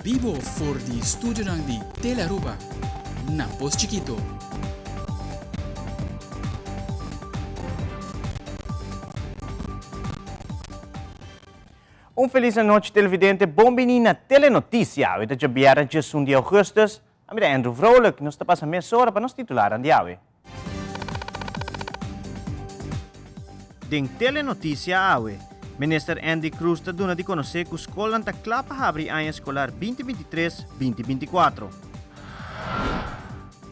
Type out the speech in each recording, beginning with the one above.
Vivo for di studio ng di Telaruba. Na Pos Chiquito. Um feliz noite, televidente. Bom-vindo na Telenotícia. Hoje é dia 1 de agosto. A minha é Andrew Vrolijk. Nós estamos passando meia hora para nos titular de hoje. Em Telenotícia hoje, Minister Andy Cruz está dando de conhecer que a escola está clara para abrir ano escolar 2023-2024.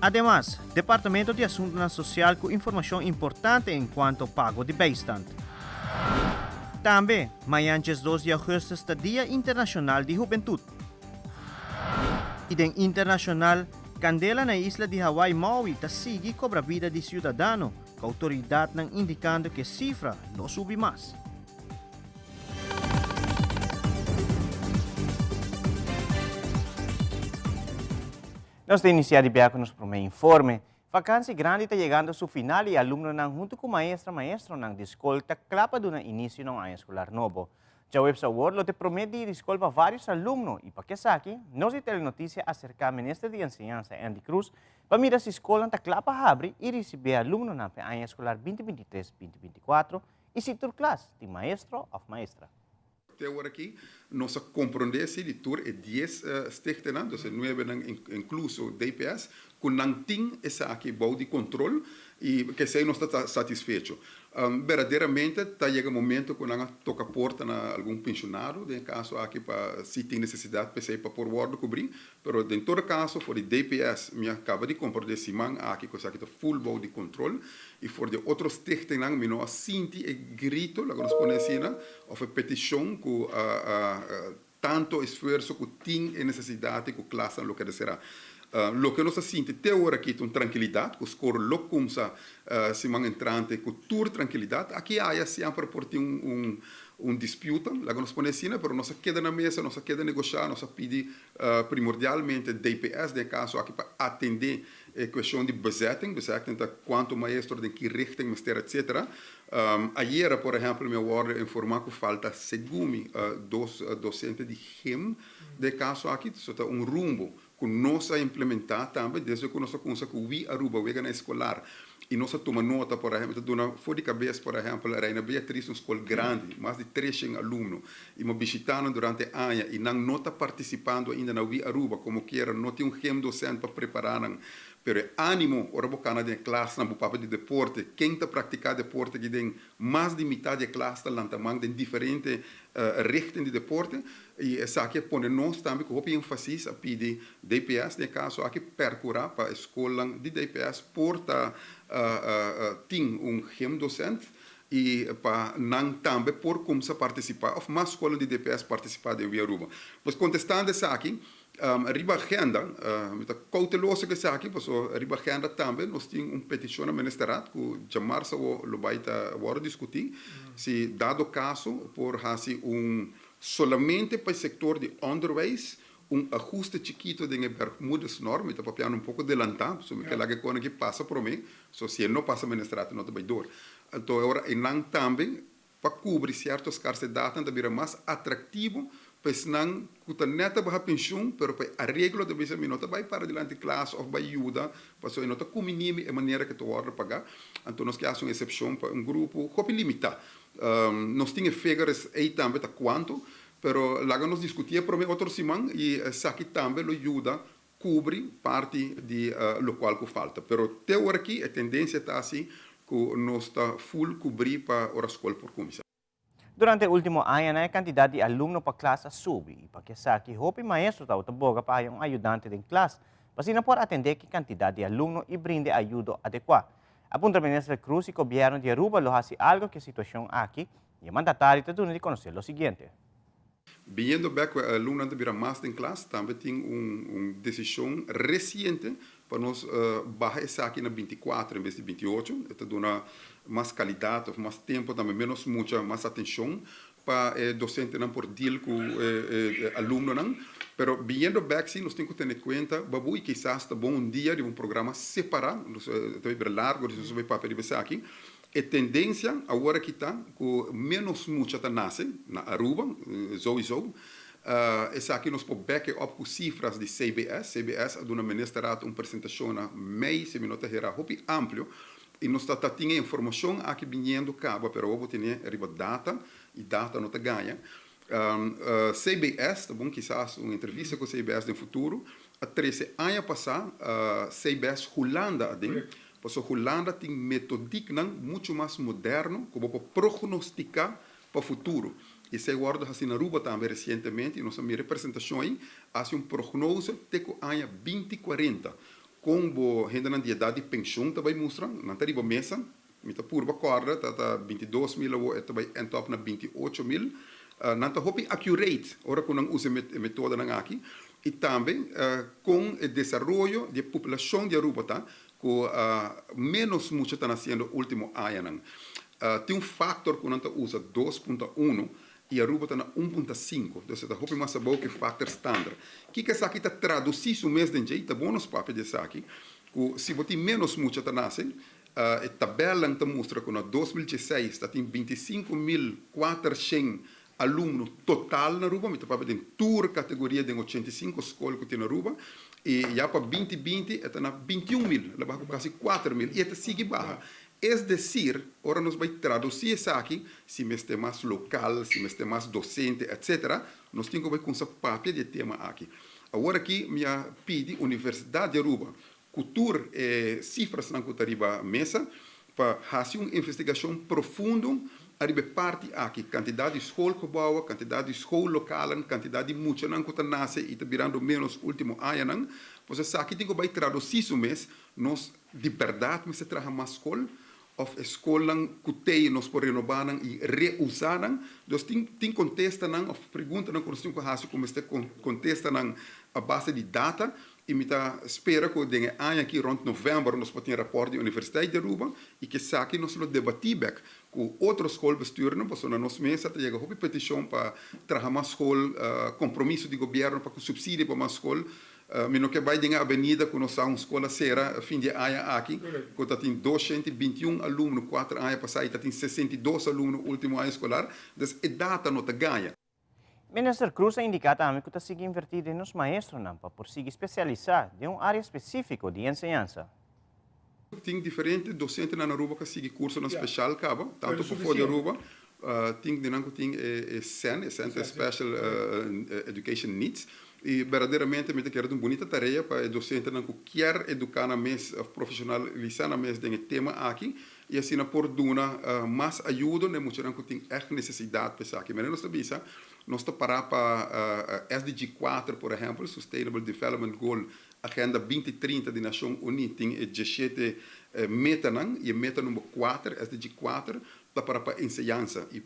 Además, Departamento de Assuntos Social com informação importante enquanto pago de beistand. Também, amanhã, 2 de agosto, está Dia Internacional de Juventude. E em internacional, Candela na isla de Hawaii, Maui, está sigue cobra vida de cidadão, com a autoridade não indicando que a cifra não sube mais. Nós temos iniciado com nosso primeiro informe. Vacância grande está chegando ao seu final e alunos não junto com maestro não de escola está clapa do início do ano escolar novo. Já o website Word te promete de escola para vários alunos e para que aqui, nós temos notícia acerca do ministro de Enseñanza Andy Cruz para mirar se a escola está clapa para abrir e receber alunos no ano escolar 2023-2024 e se tur classe de maestro ou maestra. Até agora aqui, nossa compreendência de tur é 10 stichtenen, dus 9 incluso DPS, que não tem essa aqui bom de controle e que sei não está satisfeito. Verdadeiramente, está chega um momento que não toca a porta na algum pensionado, em caso aqui para se tem necessidade para pôr word cobrir, mas em todo caso, for de DPS, me acaba de compreender se man aqui que está full bom de controle e for de outros stichtenen, me não sinti e grito, la correspondência, ou a petição que tanto esforço que tem e necessidade que a classe não quer será. Lo que nós sentimos até agora aqui com tranquilidade, que os coros lo começam se man entrante com toda tranquilidade, aqui há sempre por ter disputa, lá que nós podemos mas nós queda na mesa, nós queda negociar, nós pedir primordialmente DPS, de caso aqui para atender a questão de bezetting da quanto maestro de que richting, mister, etc. Ayer, por exemplo, me word informar que falta segundo dos docentes de GEM, de caso aqui, so rumbo que nós implementar também, desde que nós começamos com o Aruba, o na escolar, e nós toma nota, por exemplo, de fora de cabeça, por exemplo, a Reina Beatriz, uma escola grande, mais de 300 alunos, e me visitando durante a ano, e não está participando ainda na Aruba, como que era, não tinha um docente para preparar, pero ânimo, ora bocana de classe, na papel de deporte, quem está praticando deporte, que tem mais de metade da classe, lá também, tem diferentes richtingen de deporte, e essa aqui põe nós também, que eu ênfase a pedir DPS, de caso aqui percurar para a escola de DPS, porta tem GEM docente, e para não também por como se participar, ou mais escola de DPS participar de Aruba. Mas contestando essa aqui, riba agenda, cauteloso que essa aqui, porque riba agenda também, nós temos uma petição ao ministeriado, que já março lo vai discutir, se dado caso, por fazer solamente para o setor de onderwijs, ajuste chiquito de Bermudas norma, está papiando pouco adelantado, so que lá que passa por mim, so se ele não passa ministrado não vai dor. Então agora e não também para cobrir certos cargos de data também mais atrativo, pois não que neta para pensão, pero para arreglo de vez minuto vai para diante classe ou vai ajuda, para so nota comunime a maneira que tu ordem pagar. Então nós que uma exceção para grupo, copi limitar. Nós tínhamos figuras aí também tá quanto, pero lá nós discutia por outro semana e aqui também lo ajuda cobrir parte de lo qual que falta. Pero até agora aqui a tendência está assim que nós está full cobrir para a escola por comissão. Durante o último ano, a quantidade de alunos para a classe sube. E para que aqui, o maestro está boga para um ajudante de classe, para se não pode atender a quantidade de alunos e brinde ajuda adequada. Apunta o ministro Cruz e o governo de Aruba lo hace algo que a situação aqui e o mandatário está dando de conhecer o seguinte. Vindo back com alunos de virar mais em classe, também tem uma decisão recente para nós baixar essa aqui na 24 em vez de 28, está dando mais qualidade, mais tempo, também menos muita mais atenção para docente não por deal com aluno não, pero vindo back sim nós temos que ter em conta, babu e quizás está bom dia de programa separado, também largo, isso vai para perceber aqui. A tendência agora que está com menos muita nasce na Aruba, sowieso, essa aqui nós podemos op com cifras de CBS. CBS é uma ministra uma apresentação na mei, se me nota era hopi amplo. E nós temos informação aqui vindo cabo, mas eu tenho data, e data não ganha. CBS, tá bom, quizás uma entrevista com CBS no futuro. A 13 anos passado, CBS Holanda, porque Holanda tem metodic muito mais moderno, como para prognosticar para o futuro. E se guarda assim na Aruba também recentemente, e nossa minha representação aí, faz prognose até o ano 2040. Como a gente na idade de pensão também mostra, não tem riba mesa, mita purba corda, tá 22 mil, e também em top na 28 mil. Não tá hopi accurate, ora com não usa metoda na aqui, e também com o desenvolvimento da população de Aruba, tá, com menos muito está nascendo no último ano. Tem fator que não usa 2.1 e Aruba está na 1.5, então está hopi mais bom que fator standard. Que essa aqui está traduzido o mês de jeito, bom nos papéis dessa aqui, que se você menos muito está nascendo, a tabela está mostra que na 2016 está tem 25.400 alunos total na Aruba, então para tem tour categoria de 85 escolas que tem na Aruba, e já para 2020 está na 21 mil, lá para quase 4 mil, e está sigue barra. É decir, agora nós vamos traduzir isso aqui, se me está mais local, se me está mais docente, etc., nós temos que ver com essa papel de tema aqui. Agora aqui, me pedi Universidade de Aruba, cultura e cifras na cultura mesa, para fazer uma investigação profunda, arriba parte aqui, quantidade de escola que boa, quantidade de escola local, quantidade de muita não que nasce e está virando menos último ano, pois essa aqui tem que traduzir isso mês, nós de verdade me se traz mais escola, of escola que tem nós por renovar e reusar, então tem contesta of pergunta não consigo fazer como este contesta a base de data e me espera que den ano aqui rond novembro nós podemos rapport de Universidade de Aruba e que aqui nós lo debatir com outros escolas bestuurden, porque na nossa mesa tem chega uma petição para trazer mais escola, compromisso de governo para subsídio para mais escola. Mas não que vai na avenida quando nós uma escola será fim de ano aqui, quando tem 221 alunos, 4 anos passados, tem 62 alunos no último ano escolar, então a data não te ganha. Minister Cruz ha indicado também que está se invertido nos maestros para por se especializar em uma área específica de ensinança. Tem diferentes docentes na Aruba que seguem curso na especial cabo, tanto por fora da Aruba, tem SEN, Center Special Education Needs, e verdadeiramente me quero uma bonita tarefa para docente que quer educar na mês profissionalizar na mês de tema aqui e assim por duna mais ajuda né muito que tem necessidade para aqui mas nós sabia nós está para SDG 4 por exemplo Sustainable Development Goal Agenda 2030 da Nação Unida tem 17 meta e meta número 4 SDG 4 para a ensinança e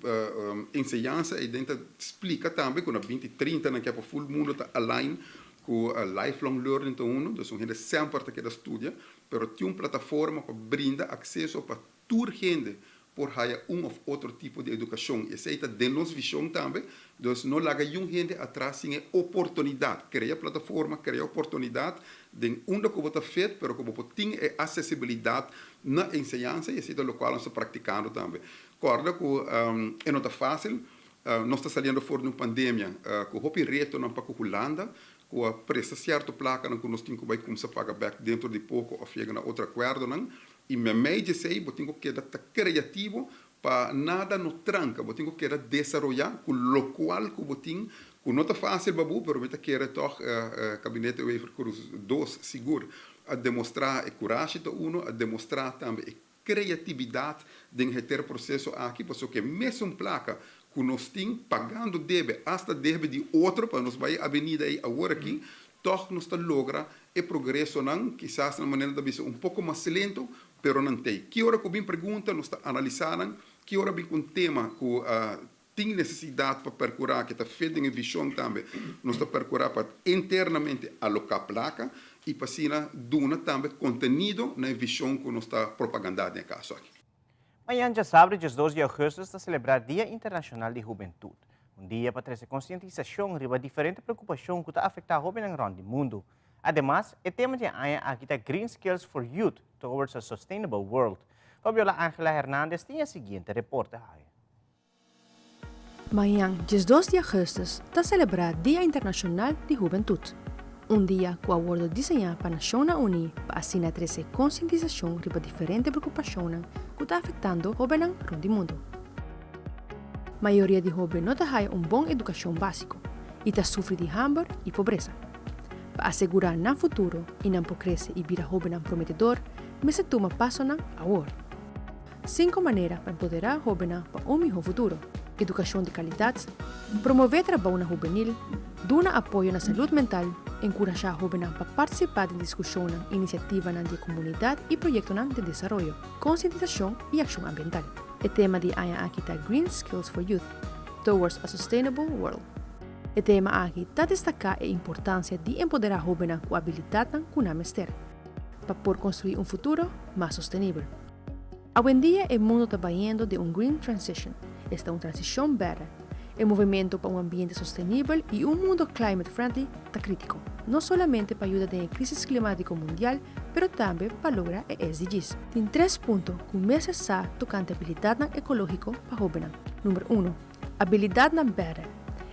ensinança e dentro explica também que na 2030 não quer para full mundo está align com a lifelong learning então então gente sempre que da estudia pero tem uma plataforma para brindar acesso para toda gente por haya ou outro tipo de educação e aceita de nossa visão também então não larga gente atrás sem oportunidade cria plataforma cria oportunidade de onde que está feito pero como tem acessibilidade na ensinança e aceita o qual nós estamos praticando também corda que não está fácil nós estamos saindo fora de uma pandemia com o reto não para a Holanda com a presta certo placa não que nós temos que começar a pagar back dentro de pouco ou chega na outra acordo não e me meio sei eu tenho que estar criativo para nada no tranca eu tenho que desenvolver com o local que eu tenho que não está fácil babu pero eu quero toch gabinete over Cruz 2 seguro a demonstrar a coragem de a demonstrar também a criatividade de ter processo aqui porque mesmo placa que nós temos pagando deve hasta deve de outro para nós vai a avenida aí agora aqui toch nós logra e progresso não quizás na maneira de um pouco mais lento pero não tem que hora que bem pergunta nós está analisando que hora bem com tema que tem necessidade para percurar que está feito em visão também nós está percurar para internamente alocar placa e para assim duna também conteúdo na visão que nós está propagandando em caso aqui. Amanhã, dia sábado, dia 12 de agosto, está celebrar Dia Internacional de Juventude. Dia para trazer conscientização sobre diferentes preocupações que afetam a jovens no mundo. Además, o tema de amanhã aqui está Green Skills for Youth Towards a Sustainable World. Fabiola Ángela Hernández tem a seguinte reportagem. Amanhã, dia 12 de agosto, está celebrado Dia Internacional de Juventude. Dia que o acordo desenhado para a Nações Unidas para assinar trazer conscientização sobre diferentes preocupações que estão afetando os jovens rumo mundo. A maioria de jovens não tem uma boa educação básica e está sofrendo de hambre e pobreza. Para assegurar no futuro e não por crescer e virar jovem prometedor, mas se toma passo agora. 5 maneiras para empoderar jovens para um melhor futuro: educação de qualidade, promover trabalho na juvenil, dar apoio na saúde mental, encorajar jovens para participar de discussões, iniciativas de comunidade e projetos de desenvolvimento, conscientização e ação ambiental. O tema de año aqui está Green Skills for Youth, Towards a Sustainable World. O tema aqui está destacar a importância de empoderar jovens com habilidades que não mestre, para construir um futuro mais sustentável. Hoje em dia, o mundo está vivendo de Green Transition. Esta é uma transição verde. O movimento para um ambiente sustentável e um mundo climate friendly está crítico, não somente para ajudar na crise climática mundial, mas também para lograr os SDGs. Tem 3 pontos que começam a tocar habilidade ecológica para jovens. Número 1. Habilidade verde.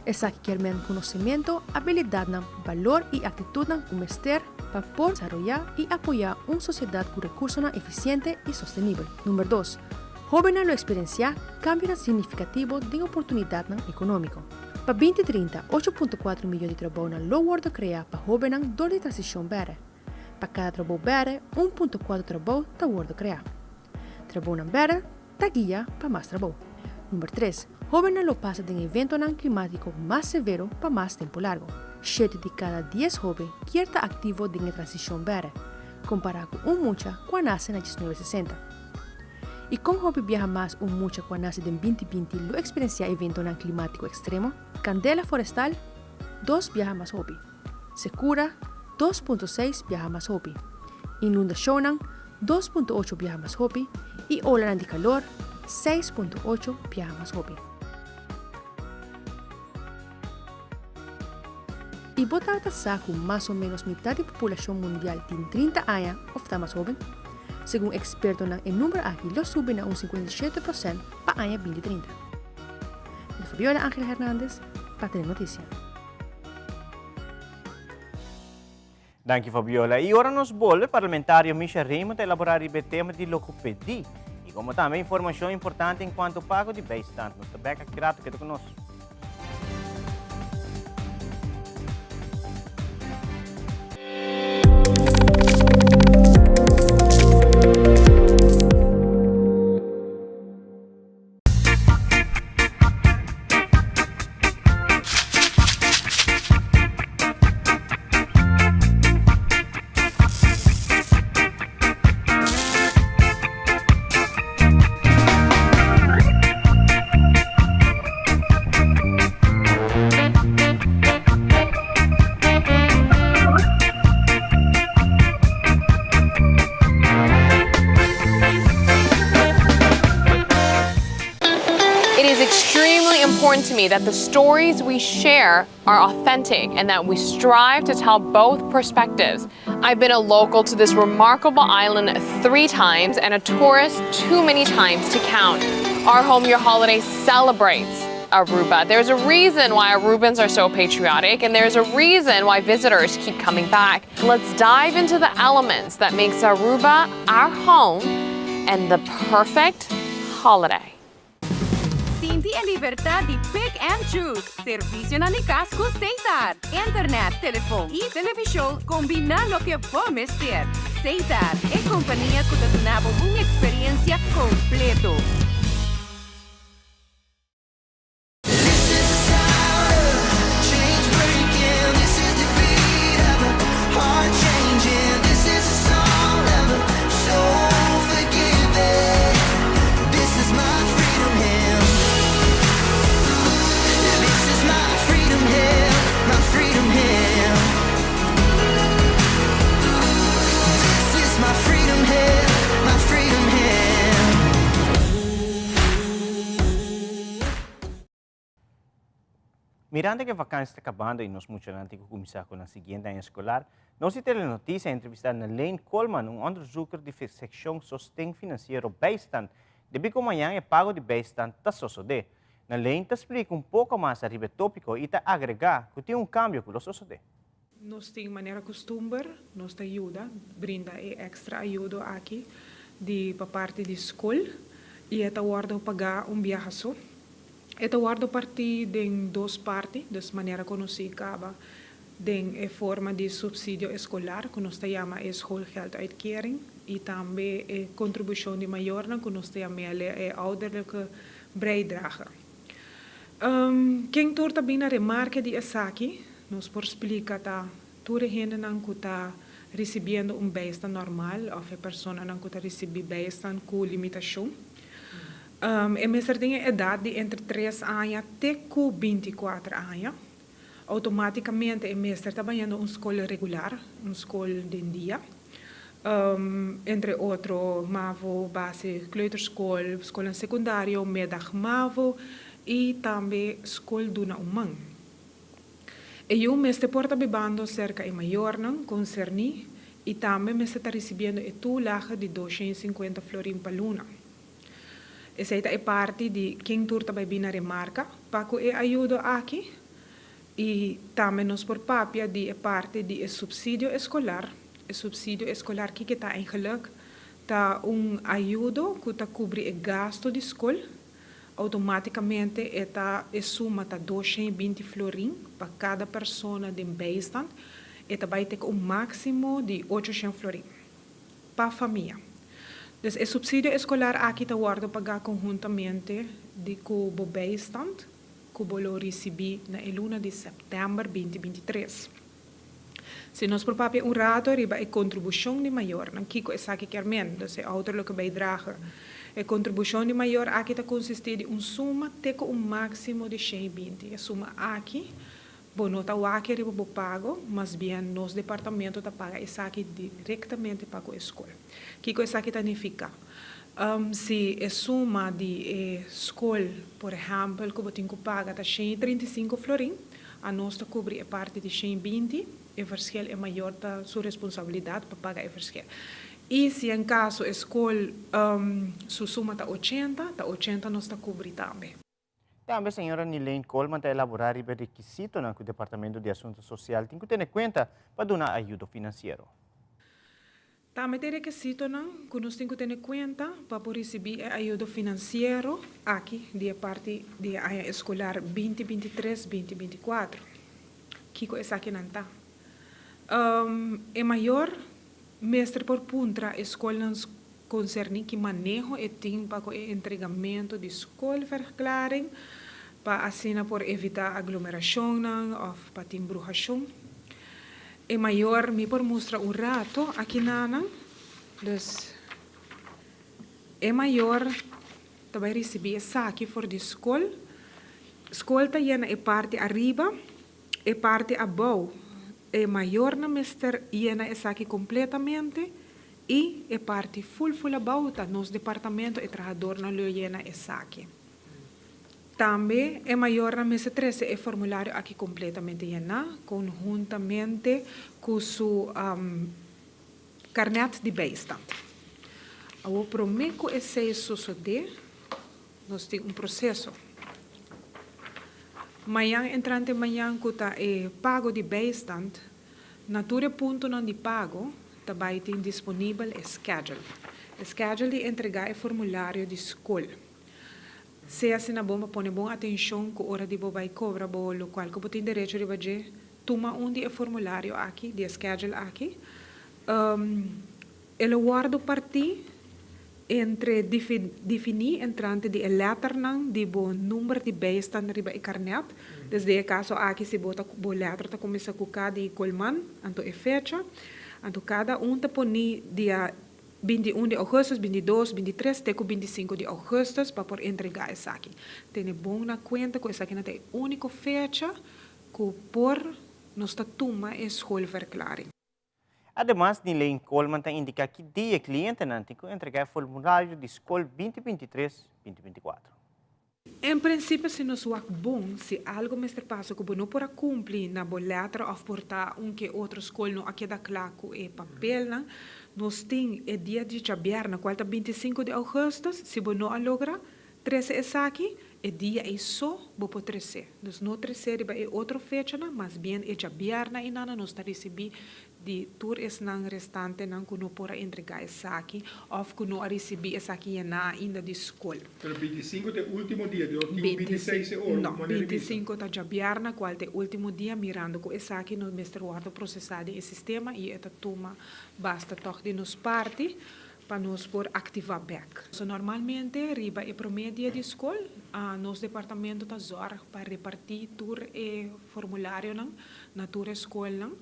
Essa que quer conhecimento, habilidade, valor e atitude que mestre para poder desarrollar e apoiar uma sociedade com recursos eficientes e sustentáveis. Número 2. Jóvenes lo experienciar cambios significativos de oportunidad económica. Para 2030, 8.4 milhões de trabalhos no mundo criados para jóvenes durante a transição verde. Para cada trabalho verde, 1.4 trabalhos está mundo criado. Trabalho verde está guia para mais trabalho. Número 3. Jóvenes lo pasan de eventos climáticos más severos para más tiempo largo. 7 de cada 10 jóvenes quieren estar activos en la transición verde, comparado con un mucha cuando nace en 1960. Y como joven viaja más un mucha cuando nace en 2020 lo experiencia eventos climáticos extremos, Candela Forestal, 2 viaja más joven. Secura, 2.6 viaja más joven. Inundación, 2.8 viaja más joven. Y ola de calor, 6.8 viaja más joven. Y botar tasar con más o menos mitad de la población mundial tiene 30 años o está más joven. Según expertos, el número aquí lo suben a un 57% para el año 2030. De Fabiola Ángel Hernández, para Telenoticias. Dank je Fabiola. E ora nos bolo, parlamentário Michel Raymond elaborar o tema de logopedia. E como também informação importante enquanto pago de bijstand. Nos Beca, grato que tu conosco. Important to me that the stories we share are authentic and that we strive to tell both perspectives. I've been a local to this remarkable island 3 times and a tourist too many times to count. Our Home Your Holiday celebrates Aruba. There's a reason why Arubans are so patriotic, and there's a reason why visitors keep coming back. Let's dive into the elements that makes Aruba our home and the perfect holiday. Siente a libertad de pick and choose. Servicio na likas con Cesar. Internet, teléfono y televisión combina lo que vamos a ter. Cesar es compañía que te da una experiencia completa. Mirando que a vacância está acabando e nós muito antes de começar com a seguinte ano escolar, nós temos notícia entrevistar na Lane Coleman, onderzoeker de secção Sostén Financeiro Bijstand, de como amanhã é pago de bijstand da SOSOD. Na lei te explica pouco mais a ribe tópico e te agregar que tem cambio que los sucede. Nós temos maneira costume, nós te ajuda, brinda extra ajuda aqui de para parte de escola e é guarda pagar viaje. É guarda partir de duas partes, de maneira que nós acaba de forma de subsídio escolar, que nós chama schoolgelduitkering, e também contribuição de maior, que nós chama ouderlijke bijdrage. Quem torta bem na remarca de aqui, nós por explicar tá, toda gente não que está recebendo bijstand normal, ou a pessoa não que está recebendo bijstand com limitação. É mesmo tem a idade de entre 3 anos até 24 anos. Automaticamente é mesmo trabalhando em escola regular, uma escola de dia. Entre outros, MAVO, base, kleuterschool, escola secundária, middag MAVO e também escola duna humana. E eu me estou portando cerca de maior, concerni, e também me está recebendo a toelaga de 250 florin per luna. Essa é parte de quem turta vai vir na remarca, para que ajuda aqui, e também nos por papia de parte de subsídio escolar. O subsídio escolar que está eigenlijk, está ajuda que está cobrir o gasto de escola. Automaticamente esta suma está 220 florin para cada pessoa de bijstand. Esta vai ter máximo de 800 florin para a família. Dus o subsídio escolar aqui está guarda pagar conjuntamente de cubo bijstand, cubo lo recebi na luna de setembro 2023. Se nós por papel rato riba a contribuição de maior, não kiko é aqui quermen, dus é ouderlijke bijdrage. A contribuição de maior aqui está consiste de suma teco máximo de 120. A suma aqui, bonota o aqui riba bo pago, mas bem nos departamento tá paga essa aqui diretamente para a escola. Kiko essa aqui significa se a suma de escola, por exemplo, que eu tenho que pagar tá 135 florin, a nós tá cobrir a parte de 120, o verschil é maior da sua responsabilidade para pagar o verschil. E se em caso a escola sua suma está 80 nós está cobrir também. Também, senhora Nilaine Coleman, está elaborar o requisito no Departamento de Assuntos Sociais tem que ter em conta para dar ajuda financeira. Também tem requisito que nós temos que ter em conta para receber ajuda financeira aqui, de parte de área escolar 2023-2024. Que é aqui não está. É maior, mestre por puntra, escolas concerni que manejo e tem para o entregamento de escolverklaring, para assim por evitar aglomeração ou para ter bruxação. É maior, me por mostrar rato aqui nana, dus é maior, também recebi essa aqui for de escola. Escola está a parte arriba, e parte abaixo. É maior na mestre llena essa aqui completamente e a parte full abaixo nos departamento e trabalhador na lo llena essa aqui. Também é maior na mestre 13 é formulário aqui completamente llena conjuntamente com seu carnet de bijstand. O prometo é se suceder, nós temos processo. Manhã entrante manhã que está pago de bijstand, nature ponto não de pago, também tem disponível o schedule. O schedule de entregar o formulário de escola. Se assim na bomba põe boa atenção que hora de vai cobrar o local que tem direito de fazer, toma de formulário aqui, de schedule aqui. Ele guarda partir entre definir entrante de letter de bo número de bijstand riba e carnet. Desde o caso aqui se bota bo letter ta começa com cada de colman, anto e fecha, anto cada tá poni dia 21 de agosto, 22, 23, teco 25 de agosto para por entregar essa aqui. Tem bom na conta que essa aqui não tem única fecha que por nos toma é schoolverklaring. Además, Nilaine Coleman indica que dia cliente não tem que entregar o formulário de escola 2023-2024. Em princípio, se nos é bom, se algo mestre passo que não para cumprir na boletra ou portar que outra escola não aqui da claro e papel, nós temos dia de jabiar na quarta 25 de agosto, se não logra, 13 é aqui, el día eso bopo 13. Dus no 13 riba e otro fecha na, mas bien e jabiarna inana nos ta recebi di tour es nang restante nang kuno pora entregar esaki of kuno a recebi esaki na ainda di school. Pero 25 é o último dia, de 26 horas. No, 25 ta jabiarna qual te último dia mirando ko esaki no Mr. Wardo processado e sistema e eta toma basta toch de nos parte para nós por ativar back. So, normalmente, riba e promedio de escola, nos departamento tá zorg para repartir tour e formulário na tour escola.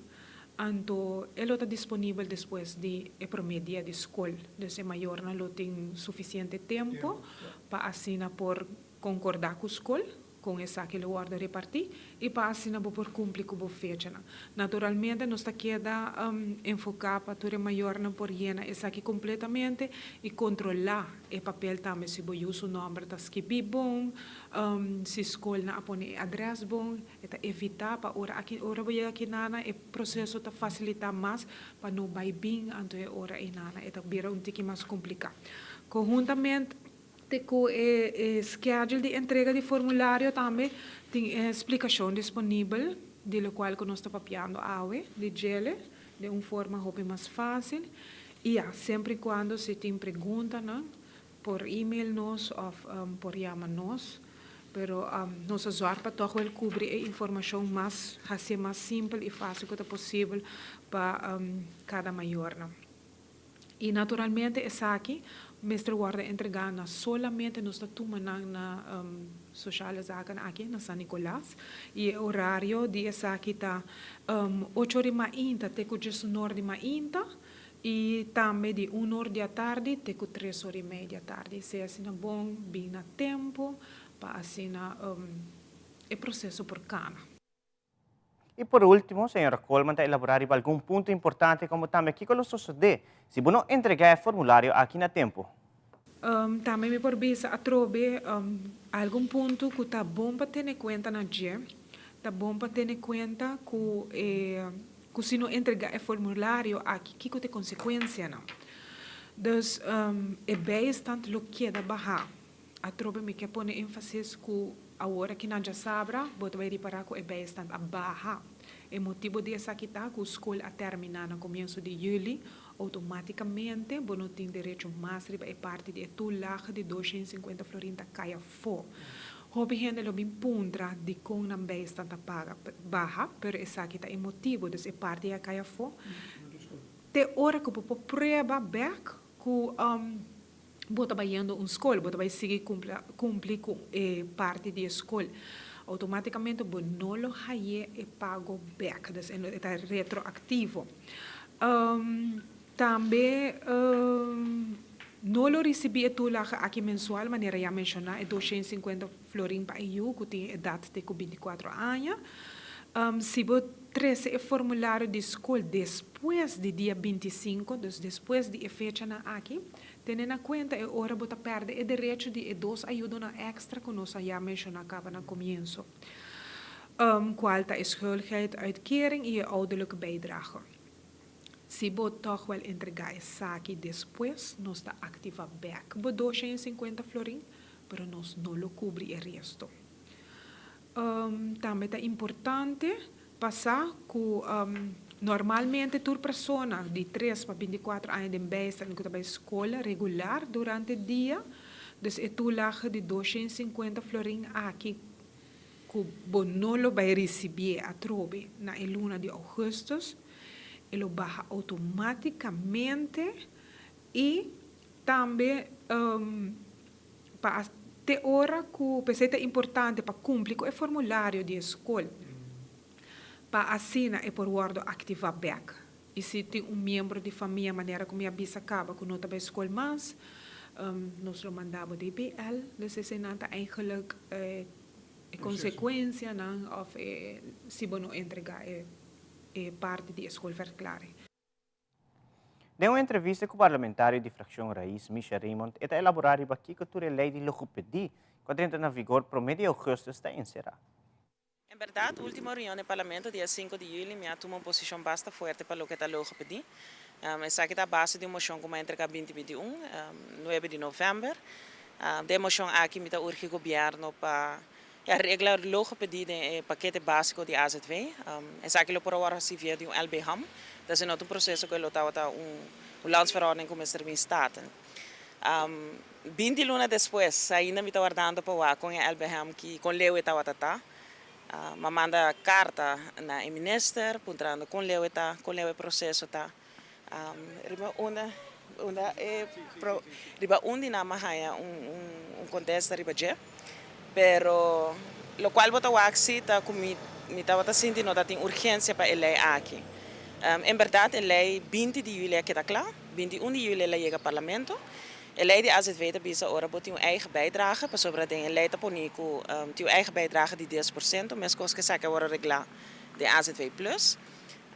Então, ele está disponível depois de promedio de escola. Então, maior não tem suficiente tempo para assinar por concordar com a escola, com essa que ele guarda repartir, e para assinar por cumprir com a fecha. Naturalmente, nós está queda enfocar para tudo maior não por llena essa aqui completamente e controlar o papel também se você usa o nome da skip bom, se a escola não põe adresse bom, eta evitar para ora vai aqui nana o processo está facilitar mais para não vai bem anto ora e nana eta vira tique mais complicado. Conjuntamente com o schedule de entrega de formulário também tem explicação disponível, de qual que nós estamos papiando de gele, de uma forma mais fácil. E sempre quando se tem pergunta, não, por e-mail nós ou por chamar nós, pero nós usar para todo el cobrir a informação mais simples e fácil que possível para cada maior. Não. E naturalmente essa aqui Mr. Warda entregando solamente nos tuma na sociale zaken aqui na San Nicolás e horário de essa aqui tá 8h30 até com 19h30 e também de 1h da tarde até com 3h30 da tarde. Se assim é bom, bem na tempo para assim o processo por cana. E por último, senhora Coleman, está elaborar algum ponto importante como também que lo sucede se você não entregar o formulário aqui na tempo. Também me por bisa a trobe algum ponto que está bom para ter em conta na dia, está bom para ter em conta que se não entregar o formulário aqui que tem consequência não. Então é bastante lo que da barra. A trobe me quer pôr ênfase que a hora que não já sabra, você vai reparar que é bastante a barra. O motivo dessa aqui está que a escola termina no começo de julho, automaticamente você tem direito mais riba e parte de tulach de 250 florinta caia fora. Hobby gente lo bem pundra de com não bastante paga barra, pero essa aqui está o motivo desse parte a caia fora. Te hora que você prova back que você vai indo uma escola, você vai seguir cumprir com parte da escola. Automaticamente você não lo haye e pago back, é retroativo. Também não lo recebi aqui mensual, maneira já mencionar, é 250 florin para eu, que tem idade de 24 anos. Se você traz o formulário de escola depois do dia 25, depois de fecha aqui, tendo em conta que agora você perde o direito de duas ajudas extra que nós já mencionamos no começo. Qual é a schuldigheid, uitkering e a ouderlijke bijdrage. Se você toch wel entregar essa aqui depois, nós está ativa back. Você 250 florin, mas nós não lo cobre o resto. Também é importante passar que normalmente toda pessoa de 3 para 24 anos de base está na escola regular durante o dia. Então, é toelage de 250 florin aqui que você não vai receber a trobe na luna de agosto. Ele baja automaticamente e também para ter hora que é importante para cumprir com o formulário de escola. Para assinar e por guardo ativar back. E se tem membro de família, maneira como a bisa acaba, que não está na escola mais, nós lo mandamos de BL, dus is eigenlijk consequência, of se você não entregar parte da escolverklaring. Em uma entrevista com o parlamentário de fração Raiz, Misha Raymond, está elaborado aqui que a lei de logopedia, que entra na vigor promedio de agosto, está encerrada. En verdad, última reunión del Parlamento, día 5 de julio, me ha tomado una posición bastante fuerte para lo que está logopedia. Esa que está a base de una moción que me entrega 2021, 9 de novembro. De moção aqui me urge o governo para arreglar logopedia de paquete básico de AZV. Essa aqui lo por agora se via de LBHAM. Dat is een processo que lo estava landsverordening com o in staten. 20 luna depois, ainda me estava guardando para com o LBHAM que com leu estava tata. Me manda carta na minister, puntrando com leu processo tá. Riba undi na mahaya contesta riba je, pero lo qual bota waxi ta kumi mi tava sentindo nota tem urgência para ele aqui. Em verdade, ele 20 de julho que tá claro, 21 de julho ele chega ao parlamento. Ele de AZV bisa ora botin eigen bijdrage, pas sobre den ele ta ponico tiu eigen bijdrage di 10%, mas cos que saca ora regla de AZV plus.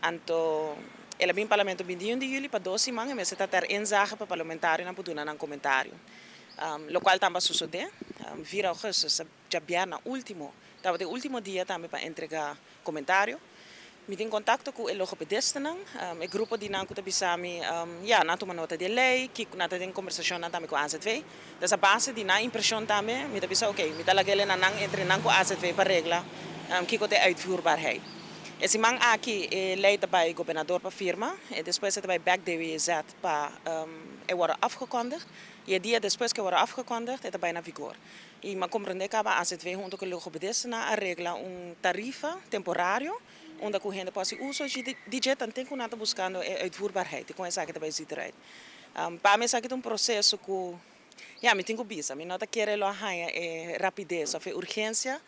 Anto ele bin parlamento 21 de julho para 12 manhã, mas está ter inzage para parlamentário na poduna nan comentário. Lo qual tamba sucede, vira agosto, já biarna último, tava de último dia também para entregar comentário. Me tem contato com o logopedista, o grupo de nanco tabisami, na toma nota de lei, que na tem conversação também com a AZV. Dessa base de na impressão também, me tabisa ok, me dá aquele na entre nanco AZV para regla, que tem uitvoerbaarheid. Esse man aqui leidt bij governador para firma, e depois zit bij back DWZ para worden afgekondigd. E dia depois que wordt afgekondigd, het bij na vigor. E ma compreende que a AZV junto com o logopedista arregla tarifa temporário, onde a gente pode usar de jet and tem que nada buscando uitvoerbaarheid, com essa que também zit para mim é processo que me tenho bisa, me nota querer lo haia rapidez, of urgência.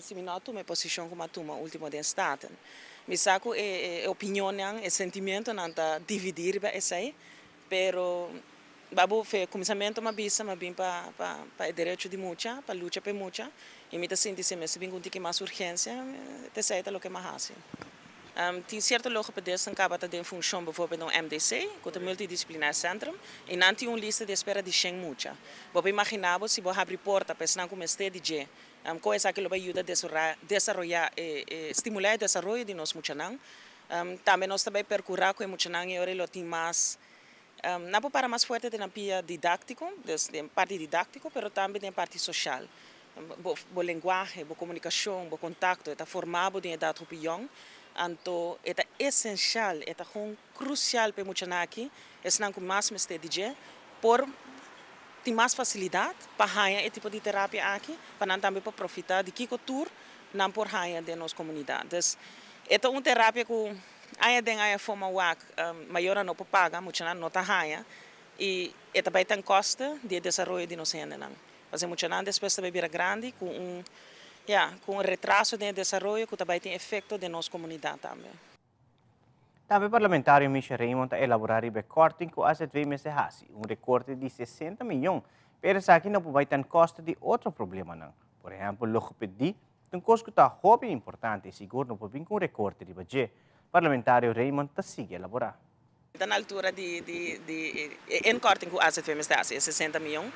Se me noto minha posição como a toma último de staten. Me saco opinião e sentimento não tá dividir para essa aí, pero babu fe começamento uma bisa, mas bem para direito de mucha, para luta por mucha, e me tá sentindo se me bem com que mais urgência, te sei tá lo que mais hace. Tem certo logopedista que acaba de função, bijvoorbeeld no MDC, com o multidisciplinar centrum, e não tem lista de espera de 100 mucha. Vou imaginar se vou abrir porta para se não começar de coisa que vai ajudar a desenvolver estimular o desenvolvimento de nós muchanang. Também nós também percorrer com muchanang e ora tem mais não para mais forte na pia didático, de parte didático, mas também na parte social. O linguagem, a comunicação, o contato, está formado de idade opinião. Então, é essencial, é crucial para muchanang aqui, é não com mais mestre por tem mais facilidade para ganhar esse tipo de terapia aqui, para também para profitar de que cultura não por ganhar de nossa comunidade. Então, uma terapia que a forma maior não pode pagar, muito não está ganhando, e também tem custo de desenvolvimento de nossa gente. Mas muito não depois também vira grande com retraso de desenvolvimento que também tem efeito de nossa comunidade também. Também parlamentário Michel Raymond a elaborar o corte com a AZV Mesehasi, recorte de 60 milhões, mas aqui não vai ter custo de outro problema. Não. Por exemplo, logopedia, tem custo que está muito importante e seguro não pode vir com recorte de budget. Parlamentário Raymond está sigue elaborar. Na altura de corte com a AZV Mesehasi, 60 milhões,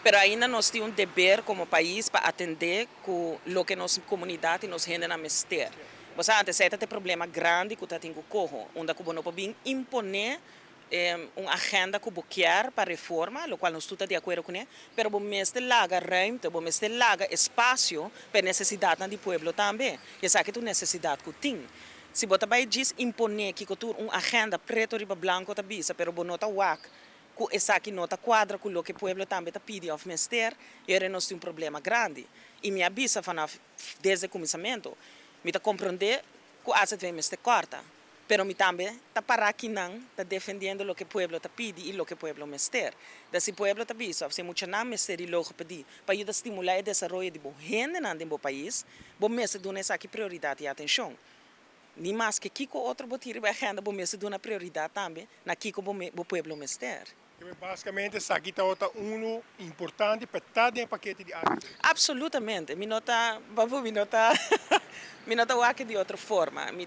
mas ainda nós temos dever como país para atender com o que nossa comunidade nos rende na mestre. Você antes tem problema grande que tem que correr, onde que não pode imponer uma agenda que quer para reforma, o qual nós estamos de acordo com ele, mas o mestre larga ruimte, o mestre larga espaço para necessidade do povo também. E essa é a necessidade que tem. Se você vai imponer que uma agenda preto e branco está bisa, mas você não está wak, que essa aqui não está quadra com o que o povo também está pedindo ao mestre, e nós temos um problema grande. E minha bisa desde o começamento, me compreender que a AZV me corta, pero me também está para aqui não está defendendo o que o povo está pedindo e o que o povo me ester. Se o povo está pedindo, se muito não me ester e logo pedir para ajudar a estimular o desenvolvimento de boa gente no meu país, bom me ser dando essa prioridade e atenção. Nem mais que Kiko outro botir a agenda, bom me ser dando prioridade também na Kiko o povo me ester. Basicamente, essa aqui está importante para cada paquete de água. Absolutamente. Me nota o aqui de outra forma. Me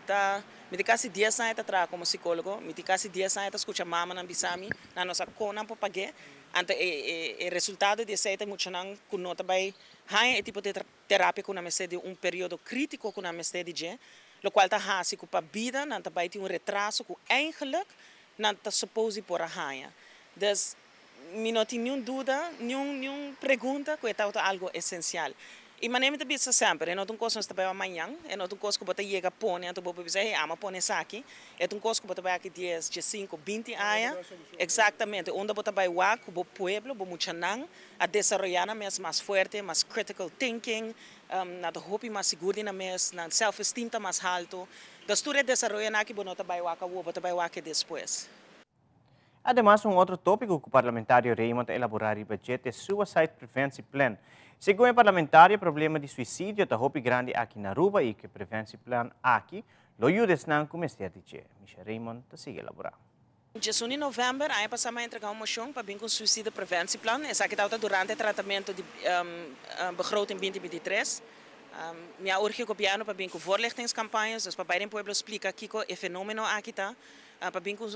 quase 10 anos atrás como psicólogo, me quase 10 anos escutar mama na bisami, na nossa cona para pagar. Então, o resultado de ser muito não que nota vai há tipo de terapia que na mestre de período crítico que na mestre de, o qual está hasi que para vida, não vai ter retraso que eigenlijk não está suposto por a hanha. Dus mi não tem nenhuma dúvida, nenhuma pergunta que é algo essencial. E maneira de pensar sempre, não tem coisa que está amanhã, não tem coisa que você chega a pôr, então você dizer, hey, ama pôr isso aqui, é uma coisa que você vai aqui 10, 5, 20 anos, exatamente, onde você vai lá, com o povo, com muito não, a desenvolver mais forte, mais critical thinking, na hope mais segura na mes, na self-esteem mais alto. Então, tudo é desenvolver aqui, você vai lá, você vai lá depois. Además, outro tópico que o parlamentário Raymond elaborar o budget é Suicide Prevention Plan. Segundo o parlamentário, o problema de suicídio está muito grande aqui na Aruba e que o Prevention Plan aqui lo ajuda a começar a dizer. Michel Raymond está sigue elaborar. Em novembro, aí passamos a entregar uma moção para vir com o Suicídio Prevention Plan. Essa aqui está durante o tratamento de begroting 2023. Minha urge governo para vir com voorlichtingscampagnes, dus para beide pueblos explicar que o fenômeno aqui está. Para vir com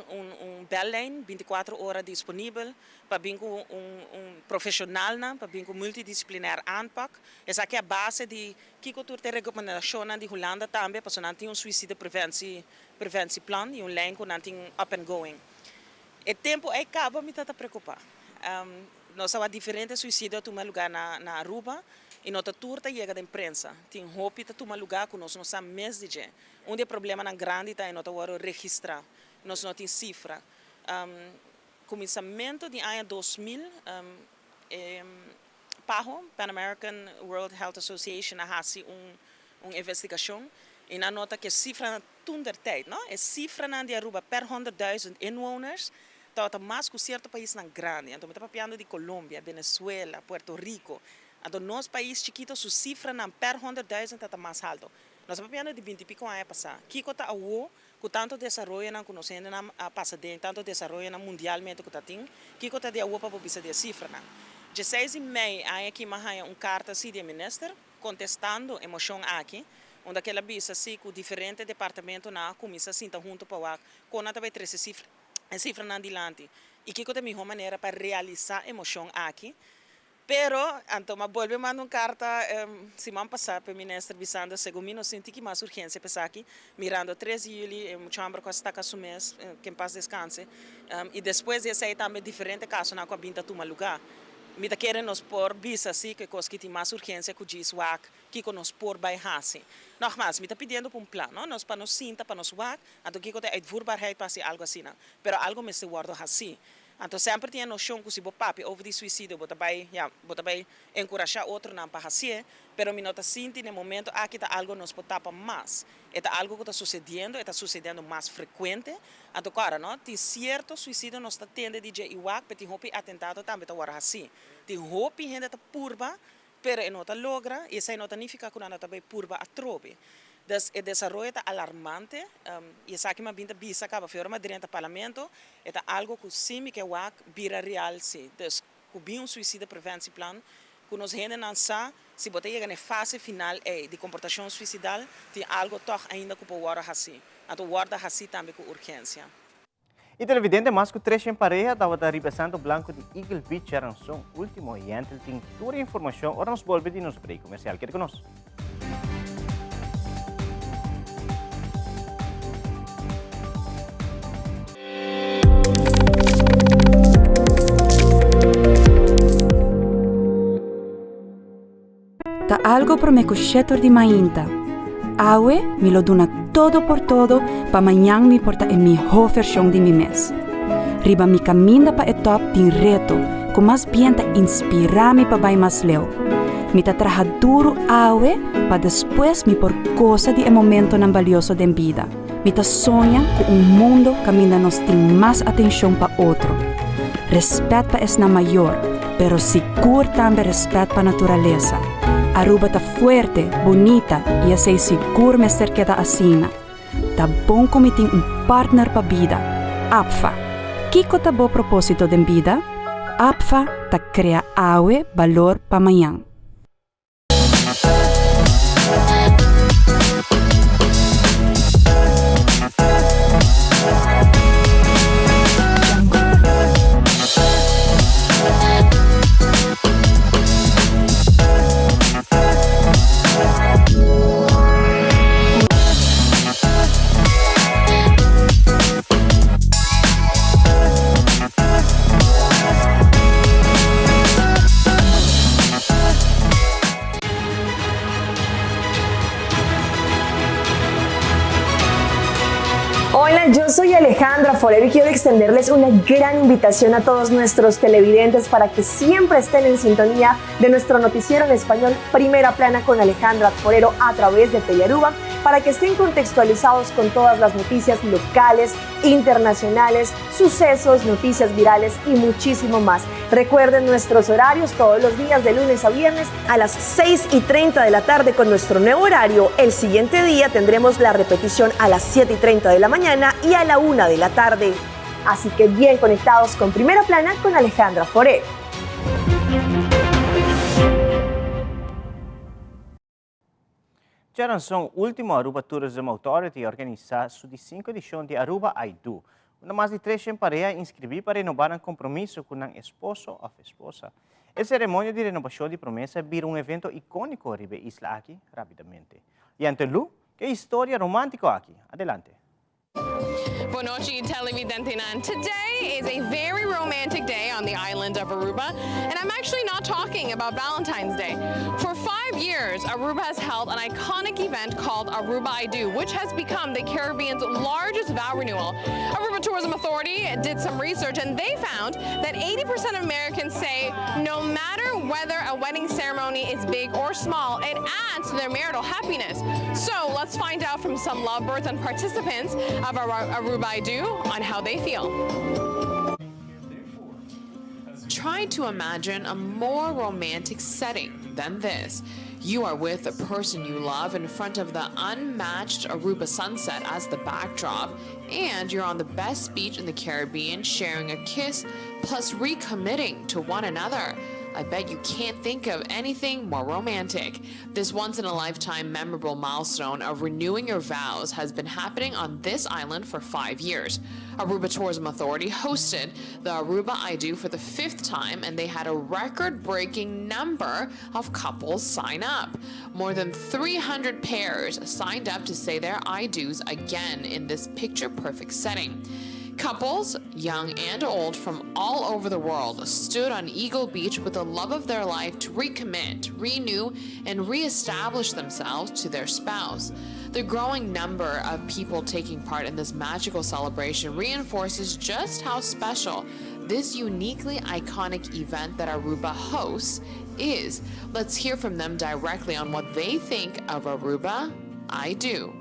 bellijn 24 horas disponível, para vir com profissional, para vir com multidisciplinar aanpak. Essa aqui é a base de que a recomendação de Holanda também, para não ter suicídio preventie plan, e lijn que não tem up and going. O tempo é acaba me está preocupar. Nós há diferentes suicídios tomar lugar na Aruba. E nota turta chega da imprensa. Tem roupa que toma lugar que nós não sabemos mais de gente. Onde o problema é grande está em nota hora registrar. Nós não temos cifra. Começamento de ano 2000, PAHO, Pan American World Health Association, fez uma investigação e na nota que a cifra na tijd, não? A cifra na de Aruba per 100.000 inwoners está mais que certo país na grande. Então, estamos falando de Colômbia, Venezuela, Puerto Rico. Então, nosso país chiquito, sua cifra na per 100.000 está mais alto. Nós estamos falando de 20 e pico anos passar. Kiko está com tanto desenvolvimento na conhecendo na passadeira, tanto desenvolvimento mundialmente que está tem. Kiko está de para publicar de cifra na. 16 de maio, aí aqui mais carta assim de ministro contestando a moção aqui, onde aquela bisa assim com diferentes departamentos na comissão assim junto para lá, com nada vai trazer cifra na adiante. E Kiko tem melhor maneira para realizar a moção aqui. Pero, então, volve a mandar uma carta semana passada para o ministro Bissando, segundo eu senti que mais urgência para aqui, mirando 3 de julho, o chambre que está com o mês, que paz descanse, e depois de sair também diferentes casos na qual vinda toma lugar. Me querem nos pôr bisa assim que coisa que tem mais urgência que diz WAC, que nos pôr by hasi. Nogmaals, me está pedindo para plano, nós para nos sinta, para nos WAC, então que tem uitvoerbaarheid para algo assim, pero algo me se guarda assim. Então sempre tem a noção que se você papi over suicídio, você vai encorajar outro não para fazer, pero me nota sinto no momento aqui está algo nos pode tapar mais. É algo que está sucedendo mais frequente. Então cara, não, tem certo suicídio nos está tendo de igual, mas tem hopi atentado também está agora assim. Tem hopi gente está purba, pero não está logra e isso não significa que não está bem purba a trobe. Dus o desenvolvimento é alarmante. E essa aqui é uma bisa que acaba fora dentro do parlamento. É algo que sim que é vira real sim. Dus com suicídio prevention plan, que nós ainda não sabe se você chega na fase final de comportação suicidal, tem algo toch ainda que pode guardar assim. Então guarda assim também com urgência. E televidente, mais que 3 em pareja, estava representando Blanco de Eagle Beach, era um último e ele tem toda a informação. Agora nós voltamos de nosso break comercial. Quer conosco? Ta algo pro me cuscetor di mainta. Awe mi lo dona todo por todo pa manhã mi porta e mi ho versão de mi mes. Riba mi caminda pa e top din reto, com mais bien ta inspirami pa bai mas leo. Mi ta traja duro awe pa después mi por cosa di e momento nan valioso den vida. Mi ta sonha com mundo caminda nos tem mais atenção pa outro. Respeto pa es na maior, pero seguro também respeto pa naturaleza. Aruba tá fuerte, bonita e a sei seguro me ser queda assina. Tá bom como tem partner pa vida. APFA. Kiko tá bom propósito de vida? APFA tá crea awe valor pa manhã. tal? Yo soy Alejandra Forero y quiero extenderles una gran invitación a todos nuestros televidentes para que siempre estén en sintonía de nuestro noticiero en español Primera Plana con Alejandra Forero a través de Telearuba, para que estén contextualizados con todas las noticias locales, internacionales, sucesos, noticias virales y muchísimo más. Recuerden nuestros horarios todos los días de lunes a viernes a las 6:30 de la tarde con nuestro nuevo horario. El siguiente día tendremos la repetición a las 7:30 de la mañana y a la 1 de la tarde. Así que bien conectados con Primera Plana con Alejandra Forero. Já lançou o último Aruba Tourism Authority organizar a 15ª edição de Aruba I Do. Uma mais de 300 parejas inscrevi para renovar um compromisso com um esposo ou esposa. A cerimônia de renovação de promessa virou evento icônico riba isla aqui rapidamente. E ante Lu, que história romântica aqui. Adelante. Boa noite, televidente. Today is a very romantic day on the island of Aruba, and I'm actually not talking about Valentine's Day. For 5 years, Aruba has held an iconic event called Aruba I Do, which has become the Caribbean's largest vow renewal. Aruba Tourism Authority did some research, and they found that 80% of Americans say no matter whether a wedding ceremony is big or small, it adds to their marital happiness. So let's find out from some lovebirds and participants of Aruba I Do on how they feel. Try to imagine a more romantic setting than this. You are with the person you love in front of the unmatched Aruba sunset as the backdrop, and you're on the best beach in the Caribbean sharing a kiss plus recommitting to one another. I bet you can't think of anything more romantic. This once-in-a-lifetime memorable milestone of renewing your vows has been happening on this island for 5 years. Aruba Tourism Authority hosted the Aruba I Do for the 5th time, and they had a record-breaking number of couples sign up. More than 300 pairs signed up to say their I Do's again in this picture-perfect setting. Couples, young and old, from all over the world stood on Eagle Beach with the love of their life to recommit, renew, and reestablish themselves to their spouse. The growing number of people taking part in this magical celebration reinforces just how special this uniquely iconic event that Aruba hosts is. Let's hear from them directly on what they think of Aruba I Do.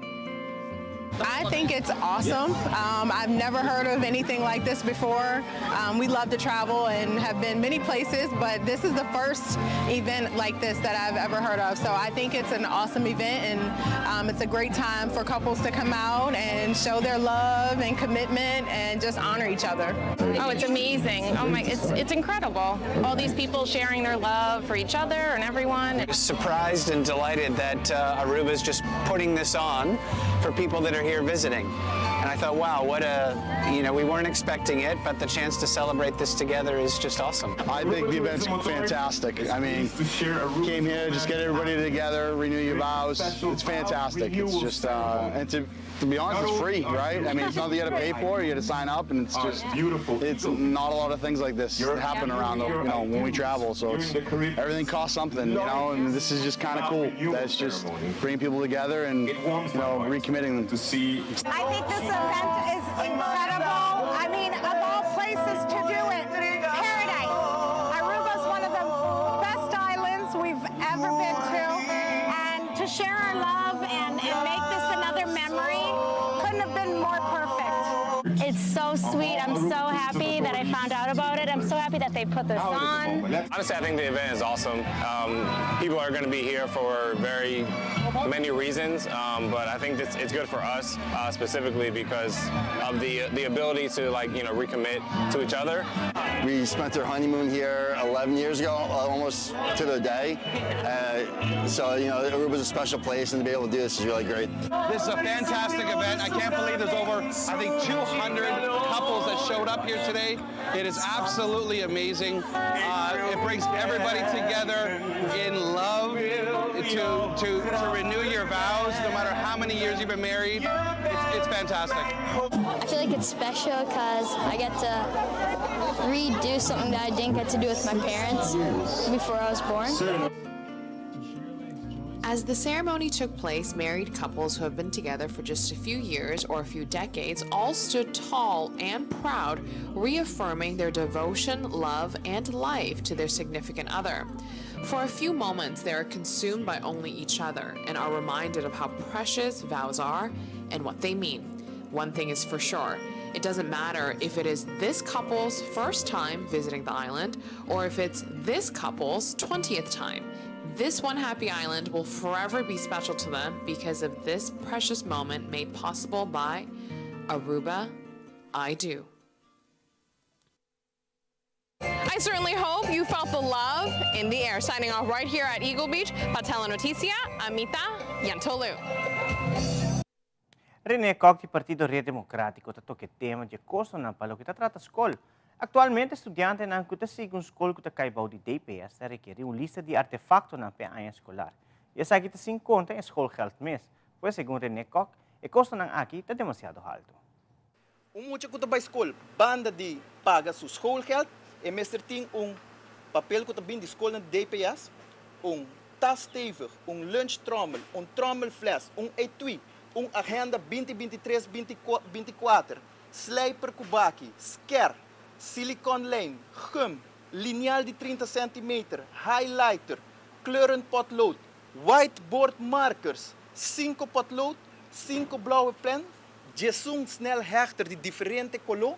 I think it's awesome. I've never heard of anything like this before. We love to travel and have been many places, but this is the first event like this that I've ever heard of. So I think it's an awesome event, and it's a great time for couples to come out and show their love and commitment and just honor each other. Oh, it's amazing. Oh my, it's incredible. All these people sharing their love for each other and everyone. Surprised and delighted that Aruba is just putting this on for people that are here visiting. And I thought, wow, what we weren't expecting it, but the chance to celebrate this together is just awesome. I think the event's fantastic. I mean, came here, just get everybody together, renew your vows. It's fantastic. It's just, and to be honest, it's free, right? I mean, it's nothing you got to pay for. You got to sign up, and it's just beautiful. It's not a lot of things like this happen around, when we travel. So everything costs something, and this is just kind of cool. That's just bringing people together and recommitting them. I think this event is incredible. I mean, of all places to do it, paradise. Aruba's one of the best islands we've ever been to, and to share our love and make this another memory couldn't have been more perfect. It's so sweet. I'm so happy that I found out about it. I'm so happy that they put this on. Honestly, I think the event is awesome. People are going to be here for very many reasons, but I think it's good for us specifically because of the ability to recommit to each other. We spent our honeymoon here 11 years ago, almost to the day. So Aruba's a special place, and to be able to do this is really great. This is a fantastic event. I can't believe there's over, I think, 200 couples that showed up here today. It is absolutely amazing. It brings everybody together in love to renew your vows, no matter how many years you've been married. It's fantastic. I feel like it's special because I get to redo something that I didn't get to do with my parents before I was born. As the ceremony took place, married couples who have been together for just a few years or a few decades all stood tall and proud, reaffirming their devotion, love, and life to their significant other. For a few moments, they are consumed by only each other and are reminded of how precious vows are and what they mean. One thing is for sure, it doesn't matter if it is this couple's first time visiting the island or if it's this couple's 20th time. This one happy island will forever be special to them because of this precious moment made possible by Aruba I Do. I certainly hope you felt the love in the air. Signing off right here at Eagle Beach, Patela Noticia, Amita Yantolu. René Koch, do Partido Rede Democrático, toca tema de custo na palo que trata escola. Atualmente, estudiantes não que seguem escola que caibau de DPS requer uma lista de artefactos na PA escolar. E essa aqui se encontra em escola geld mês, pois segundo René Koch, o custo não aqui está demasiado alto. Muito que para a escola, banda de paga seu schoolgeld, e mestre tem papel que também de escola de DPS, tas stevig, lunch trommel, trommelfles, etui, agenda 2023-24, slijper kubaki, sker, silicone lijn, gum, lineaal die 30 cm, highlighter, kleurenpotlood, whiteboard markers, 5 potlood, 5 blauwe pen, Jesung snelhechter die differente color,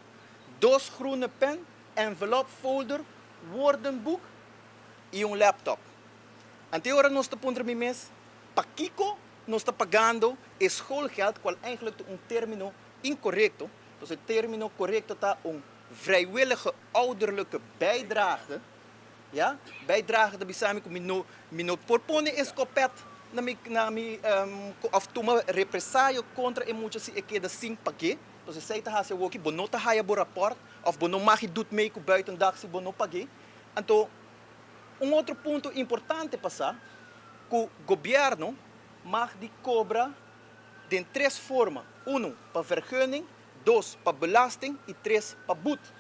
2 groene pen, envelop folder, woordenboek e laptop. Anteora nós estamos a mês, Paquico nós está pagando schoolgeld, qual eigenlijk termino incorrecto. Dus het termino correcto está vrijwillige ouderlijke bijdrage. Ja? Bijdrage dat bisami ko mino porpone escopet na mi of tuma represaio contra e mucho si ekeda sing pagé. Dus sei ta hase woki bonota haya bo rapport of bono magi doet mee ko buitendag si bono pagé. Então, outro ponto importante passar que o governo mag die cobra de 3 formas. 1 para vergunning, 2 para belasting e 3 para boete.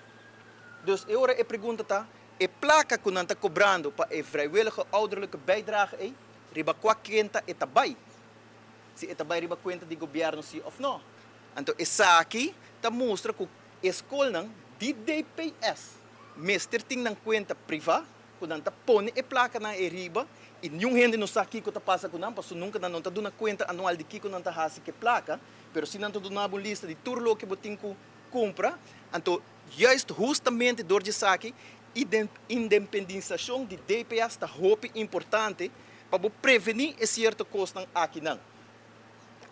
Dus agora a pergunta está, a placa que não está cobrando para a vrijwillige ouderlijke bijdrage, riba qua quenta é tabay. Se é tabay riba quenta do governo sim ou não. Então, essa aqui está mostra que a escola de DPS, mestre tem na conta privada, quando está põe a placa na riba, e nenhum gente não sabe o que está passando com não, porque nunca não está dando conta anual de que não está fazendo que placa, mas se não está dando uma lista de tudo que você tem que comprar, então, justamente door de saque, independização de DPS está muito importante para prevenir esse certo custo aqui não.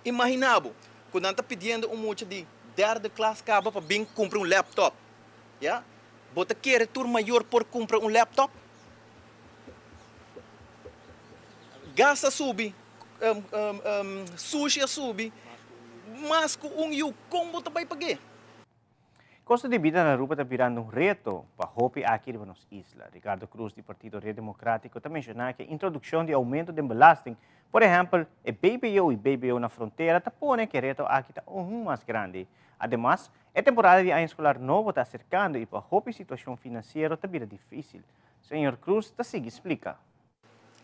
Imaginava, quando está pedindo muito de 3ª classe caba para bem comprar laptop, já? Você quer tur maior por comprar laptop? Gasta subi, sushi subi, mas com como você vai pagar? Custo de vida na Aruba está virando reto para hopi aqui na nossa isla. Ricardo Cruz, do Partido Rede Democrático, também mencionou que a introdução de aumento de belasting, por exemplo, o BBO na fronteira, está pondo que reto aqui está mais grande. Además, a temporada de ano escolar novo está acercando e para hopi situação financeira está virando difícil. Senhor Cruz, está seguindo explica.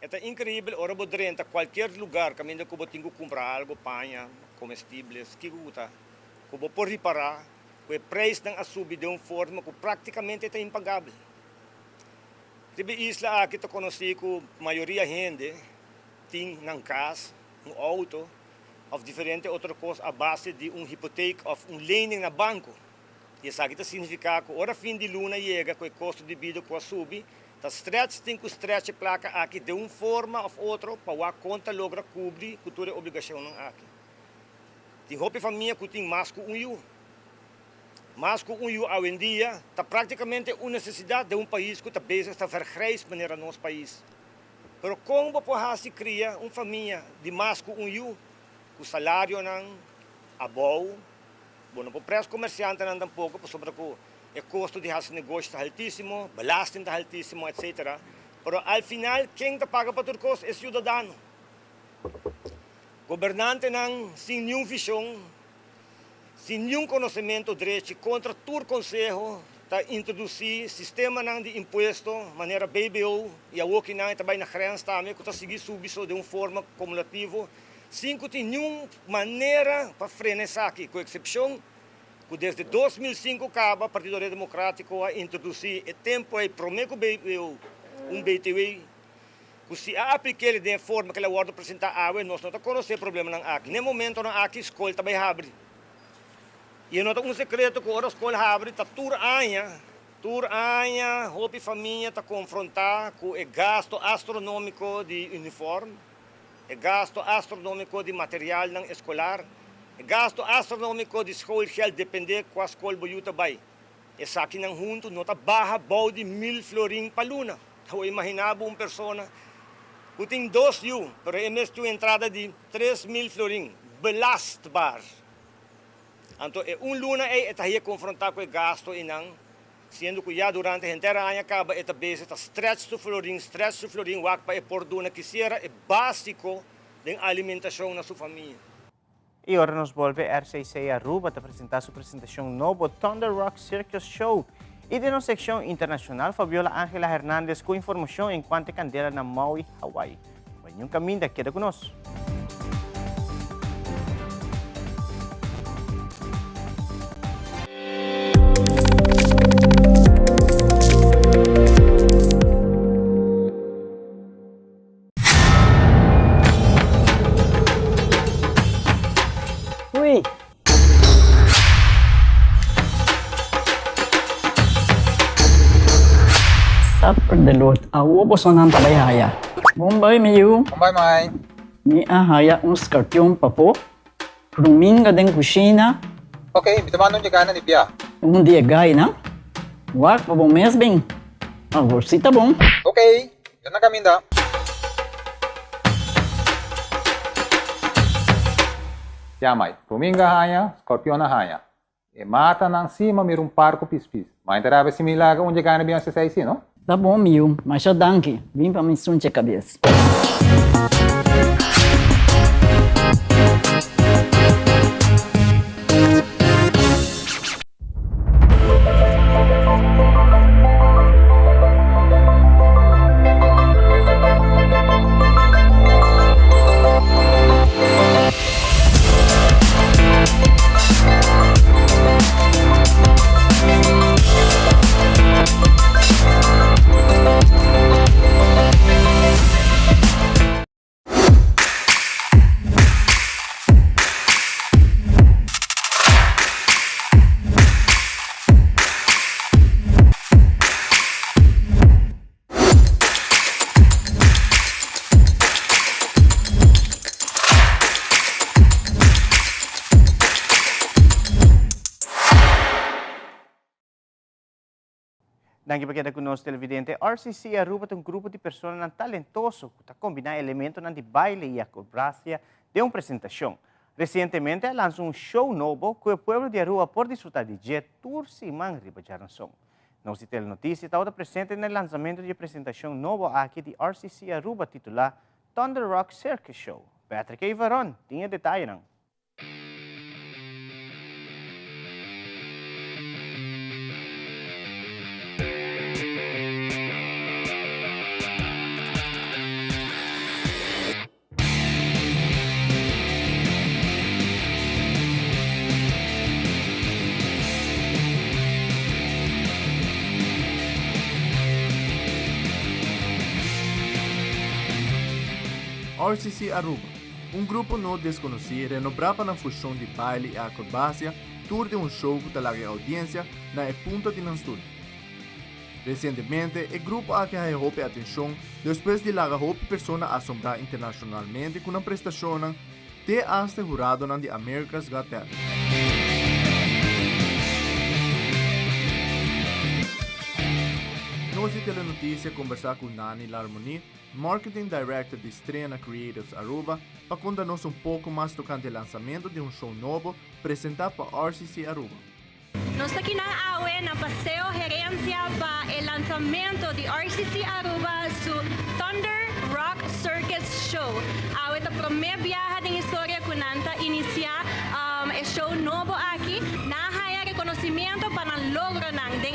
É incrível, ora você entra qualquer lugar, caminho que você tem que comprar algo, panha, comestíveis, que você pode reparar, que o preço não subiu de uma forma que praticamente é impagável. Tipo, isla aqui eu conheci que a maioria da gente tem casa, auto, ou diferente outra coisa, a base de hipoteca ou lening na banco. E isso aqui significa que ora fim de luna chega, que o custo de vida que sube, tá tem que stretch a placa aqui de uma forma ou outra para a conta logra cobrir a toda obrigação aqui. Tem roupa família que tem mais que euro. Mais que euro hoje em dia está praticamente uma necessidade de um país que está bezig está vergrijst maneira nosso país. Mas como você se cria uma família de mais que euro, o salário não abou, bom, o preço comerciante não tampouco, sobre o custo de fazer negócio está altíssimo, belasting está altíssimo, etc. Mas, ao final, quem está paga para tudo isso é o cidadão. Governante não, sem nenhuma visão, sem nenhum conhecimento direito, contra todo o conselho, ta introduzir sistema nang de imposto, maneira BBO, e a outra nang também na grens também, que ta seguir subiso de forma cumulativa, sem que tenha nenhuma maneira para frenar isso aqui, com exceção que desde 2005 acaba o Partido Democrático a introduzir o tempo aí prometo BBO, BTW, que se aplicar de forma que ela vai apresentar nós não conhecemos o problema não aqui. No momento não aqui escola também abre. E não tem segredo que a escola abre, está tur aña, hopi família está confrontar com o gasto astronômico de uniforme, o gasto astronômico de material não escolar, o gasto astronômico de escola que depende com a escola boiuta vai. Essa aqui não junto, não está barra bom de 1.000 florim para luna. Eu imaginava uma pessoa que tem 2 mil, mas é entrada de 3.000 florim, belastbar. Então, luna está aí confrontar com o gasto e não, sendo que já durante a inteira ano acaba esta base, está stretch to florim, o que para por duna que será é básico de alimentação na sua família. E agora nos volve RCC Aruba para apresentar sua apresentação novo Thunder Rock Circus Show. E de nossa secção internacional, Fabiola Ángela Hernández com informação enquanto a candeira na Maui, Hawaii. Venham caminho, queda conosco. Perdelot, awo po sonan tabayaya. Bombay mayu. Bombay mai. Ni ahaya un scorpion papo. Pruminga den kusina. Okay, bitamano niya gana ni Pia. Un dia gay na. Wak pa bom mes bem. Agorsita bom. Okay, yan na kami da. Yamay, Pruminga haya, Scorpion na haya. E mata nang cima mir parco pispis. Mas interava similar a onde gana bem essa aí, não? Tá bom, Miu, mas já danke. Vim para me sunte a cabeça. Danke para conosco, televidente. RCC Aruba tem grupo de pessoas talentoso que está combinando elementos de baile e acrobacia de uma apresentação. Recentemente lançou show novo que o povo de Aruba pode desfrutar de jet tour semana riba de Aranção. Nossa telenotícia está presente no lançamento de apresentação novo aqui de RCC Aruba titular Thunder Rock Circus Show. Patrick Ivaron tinha detalhe não. RCC Aruba, um grupo não desconhecido renombrava na função de baile e acrobacia, tour de um show que larga audiência na ponta de um estúdio. Recentemente, o grupo ha ganhado a atenção depois de largar pessoas assombrar internacionalmente com uma prestação de hasta jurado na America's Got Talent. Nossa telenotícia conversar com Nani Larmoni, Marketing Director de Estrena Creatives Aruba, para contar-nos pouco mais tocante o lançamento de show novo apresentado para RCC Aruba. Nós aqui na AUE na passeio gerência para o lançamento de RCC Aruba su Thunder Rock Circus Show. AUE é a primeira viagem em história que nanta iniciar o show novo aqui. Na haya reconhecimento para lograr den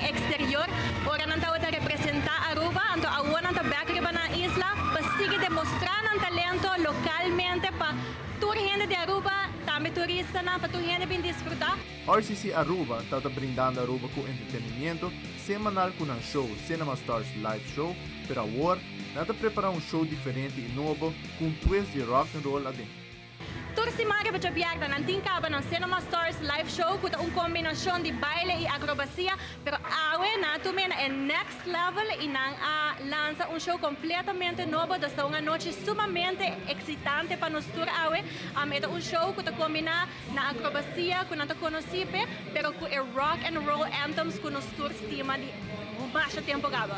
ng talento localmente pa tour gente de Aruba, también turista na, para tu gente bien disfrutar. RCC Aruba está brindando Aruba con entretenimiento semanal con un show Cinema Stars Live Show, pero ahora nada prepara un show diferente y nuevo con un twist de rock and roll adentro. Tour si Mario Bachabiagda ng tingkaba ng Cinema Stars live show kuta un kombinasyon di baile y acrobacia pero awe na tumin en next level inang lanza un show completamente nuevo desde una noche sumamente excitante para nos tour awe ito un show kuta kombina na acrobacia kunanta konosipe pero ku rock and roll anthems kunos tour stima di bumasya tempo gaba.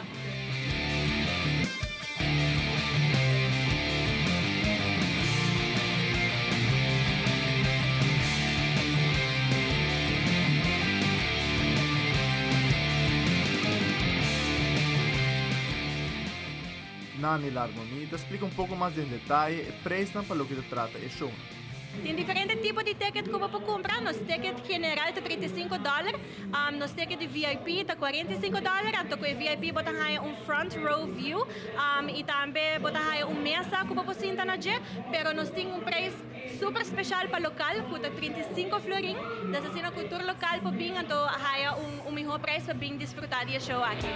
Nani Larmonita explica un poco más en detalle y prestan para lo que se trata el show. Tem diferentes tipos de ticket que você pode comprar. Nos ticket general tá $35, nos ticket de VIP tá $45. Então com VIP você tem um front row view e também você tem uma mesa que você senta na dia. Pero nós temos um preço super especial para local, que tá 35 florin. Dessa assim a cultura local para bem, então há um melhor preço para bem desfrutar do show aqui.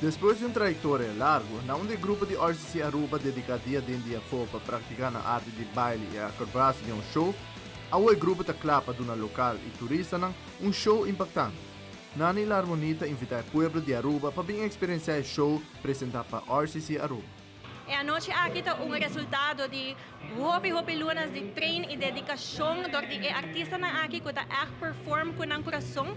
Depois de uma trajetória larga, onde o grupo de RCC Aruba dedica dia foco para praticar a arte de baile e acrobacia de um show, o grupo está clapa de uma local e turista um show impactante. Nani La Harmonita invita o povo de Aruba para bem experienciar o show apresentado para RCC Aruba. E a noite aqui está resultado de hopi lunas de treino e dedicação de artista na aqui que está perform com o coração.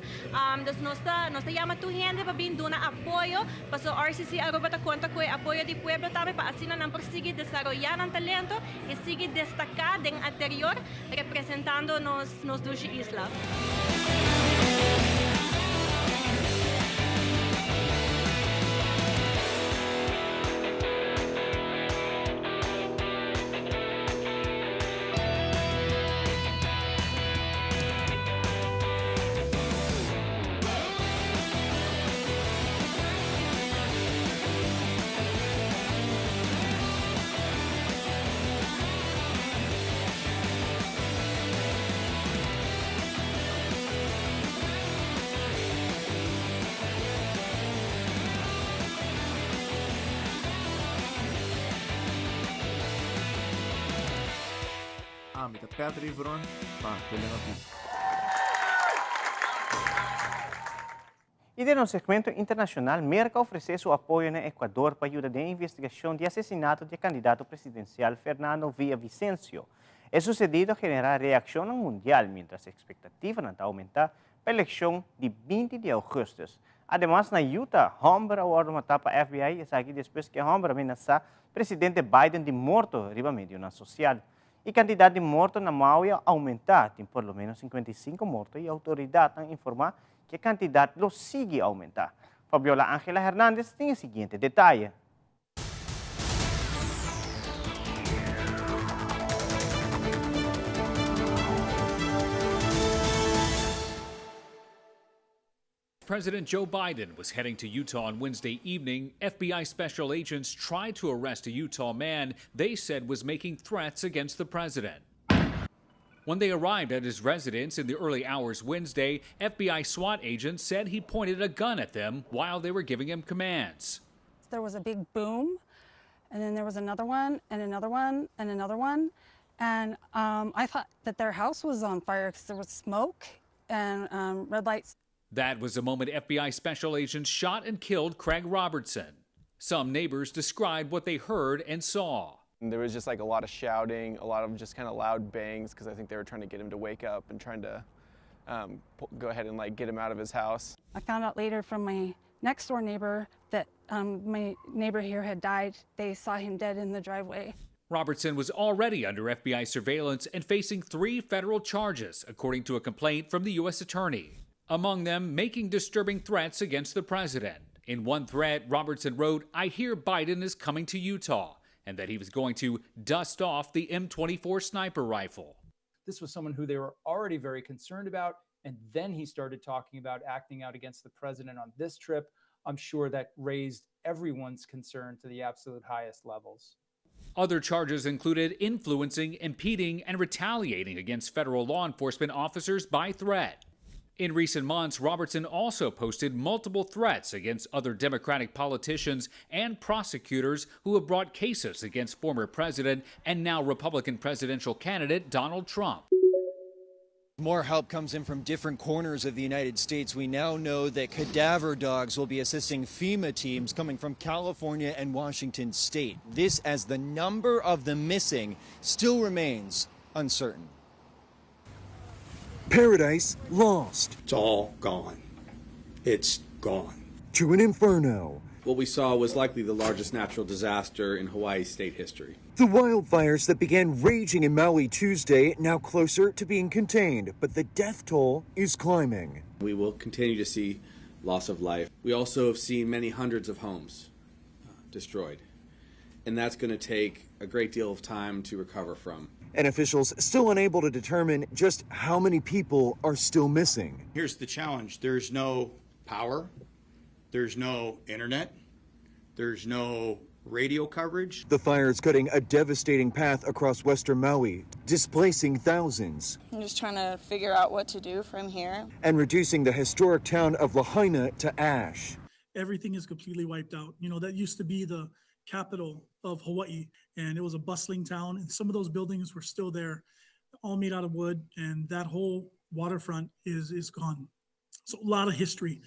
Nós chama tu gente para vir dar apoio para o RCC Aruba está conta com o apoio do povo também para assim não prosseguir desenvolver o talento e seguir destacar no anterior representando nos duas islas. Amita Petri Vron para Telenotícias. E de nosso segmento internacional, Merca oferece seu apoio no Equador para ajudar na investigação de assassinato do candidato presidencial Fernando Villavicencio. É sucedido a generar reação mundial, mientras a expectativa está aumentar para a eleição de 20 de agosto. Además, na Utah, Humber award matar para a FBI e aqui depois que Humber ameaçar presidente Biden de morto riba medio na social. E quantidade de mortos na Maui aumentar, tem por lo menos 55 mortos e a autoridade informar que a quantidade lo sigue a aumentar. Fabiola Ángela Hernández tem o seguinte detalhe. President Joe Biden was heading to Utah on Wednesday evening. FBI special agents tried to arrest a Utah man they said was making threats against the president. When they arrived at his residence in the early hours Wednesday, FBI SWAT agents said he pointed a gun at them while they were giving him commands. There was a big boom, and then there was another one, and another one, and another one. And I thought that their house was on fire because there was smoke and red lights. That was the moment FBI special agents shot and killed Craig Robertson. Some neighbors described what they heard and saw. There was just like a lot of shouting, a lot of just kind of loud bangs because I think they were trying to get him to wake up and trying to go ahead and like get him out of his house. I found out later from my next door neighbor that my neighbor here had died. They saw him dead in the driveway. Robertson was already under FBI surveillance and facing 3 federal charges, according to a complaint from the U.S. Attorney. Among them, making disturbing threats against the president. In one threat, Robertson wrote, "I hear Biden is coming to Utah," and that he was going to dust off the M24 sniper rifle. This was someone who they were already very concerned about, and then he started talking about acting out against the president on this trip. I'm sure that raised everyone's concern to the absolute highest levels. Other charges included influencing, impeding, and retaliating against federal law enforcement officers by threat. In recent months, Robertson also posted multiple threats against other Democratic politicians and prosecutors who have brought cases against former President and now Republican presidential candidate Donald Trump. More help comes in from different corners of the United States. We now know that cadaver dogs will be assisting FEMA teams coming from California and Washington State. This as the number of the missing still remains uncertain. Paradise lost. It's all gone. It's gone. To an inferno. What we saw was likely the largest natural disaster in Hawaii state history. The wildfires that began raging in Maui Tuesday now closer to being contained, but the death toll is climbing. We will continue to see loss of life. We also have seen many hundreds of homes destroyed, and that's going to take a great deal of time to recover from. And officials still unable to determine just how many people are still missing. Here's the challenge. There's no power. There's no internet. There's no radio coverage. The fires cutting a devastating path across western Maui, displacing thousands. I'm just trying to figure out what to do from here. And reducing the historic town of Lahaina to ash. Everything is completely wiped out. You know, that used to be the capital of Hawaii, and it was a bustling town, and some of those buildings were still there, all made out of wood, and that whole waterfront is gone. So a lot of history.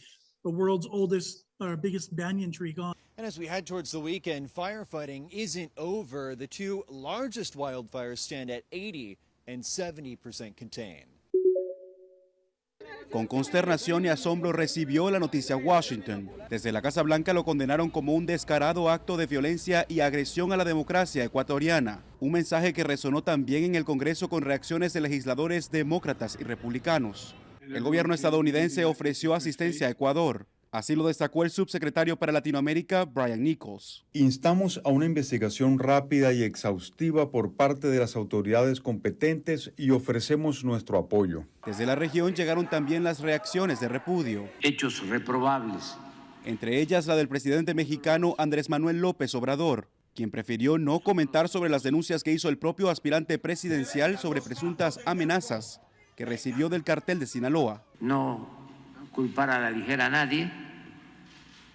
The world's oldest or biggest banyan tree gone. And as we head towards the weekend, firefighting isn't over. The two largest wildfires stand at 80 and 70% contained. Con consternación y asombro recibió la noticia Washington. Desde la Casa Blanca lo condenaron como un descarado acto de violencia y agresión a la democracia ecuatoriana. Un mensaje que resonó también en el Congreso con reacciones de legisladores demócratas y republicanos. El gobierno estadounidense ofreció asistencia a Ecuador. Así lo destacó el subsecretario para Latinoamérica, Brian Nichols. Instamos a una investigación rápida y exhaustiva por parte de las autoridades competentes y ofrecemos nuestro apoyo. Desde la región llegaron también las reacciones de repudio. Hechos reprobables. Entre ellas la del presidente mexicano Andrés Manuel López Obrador, quien prefirió no comentar sobre las denuncias que hizo el propio aspirante presidencial sobre presuntas amenazas que recibió del cartel de Sinaloa. No culpar a la ligera a nadie,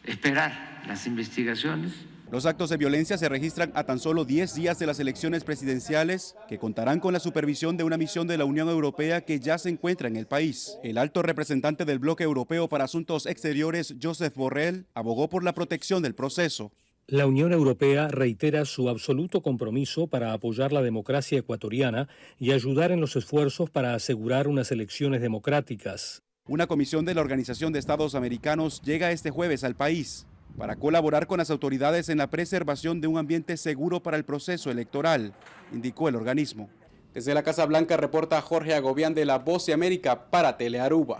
esperar las investigaciones. Los actos de violencia se registran a tan solo 10 días de las elecciones presidenciales, que contarán con la supervisión de una misión de la Unión Europea que ya se encuentra en el país. El alto representante del bloque europeo para asuntos exteriores, Josep Borrell, abogó por la protección del proceso. La Unión Europea reitera su absoluto compromiso para apoyar la democracia ecuatoriana y ayudar en los esfuerzos para asegurar unas elecciones democráticas. Una comisión de la Organización de Estados Americanos llega este jueves al país para colaborar con las autoridades en la preservación de un ambiente seguro para el proceso electoral, indicó el organismo. Desde la Casa Blanca reporta Jorge Agobián de La Voz de América para Telearuba.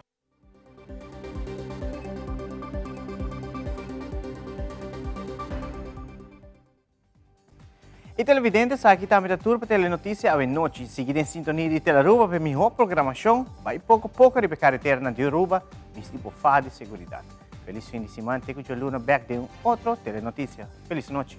E televidentes, aqui está a turma Telenotícia à noite. Seguida em sintonia de Telearuba para melhor programação, vai pouco a pouco de carretera de Aruba, mas tipo fácil de segurança. Feliz fim de semana, tem que o Luna back de outro Telenotícia. Feliz noite.